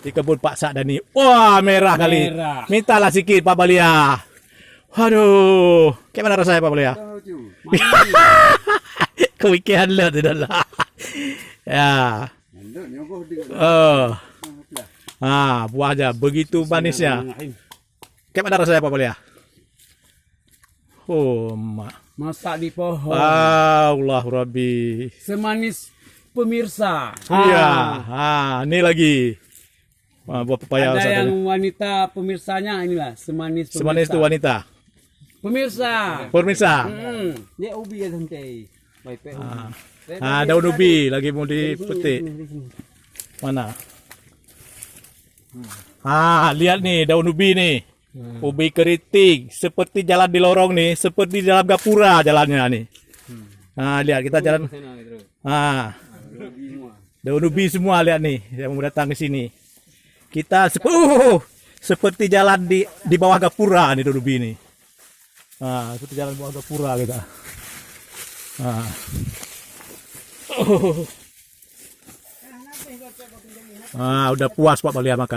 Di kebun Pak Sakdani. Wah, merah kali. Merah. Mintalah sikit Pak Balia. Waduh, kayak mana rasanya Pak Balia? Kewikian lah tidak lah. Ya. Oh. Buah aja begitu manisnya. Kayak mana rasanya Pak Balia? Oh, Masak di pohon. Allah Rabbi. Semanis pemirsa. Iya. Ini lagi. Buah pepaya Ada yang tadi. wanita pemirsanya inilah semanis pemirsa. Semanis itu wanita. Pemirsa. Pemirsa. Dia ubi ya santai. Baik. Daun ubi lagi mau dipetik. Mana? Lihat nih daun ubi nih. Ubi keriting seperti jalan di lorong nih, seperti dalam gapura jalannya nih. Lihat kita jalan. Daun ubi semua lihat nih yang mau datang ke sini. Kita seperti jalan di bawah gapura nih daun ubi nih. Seperti jalan bawah gapura kita. Udah puas Pak Balia makan.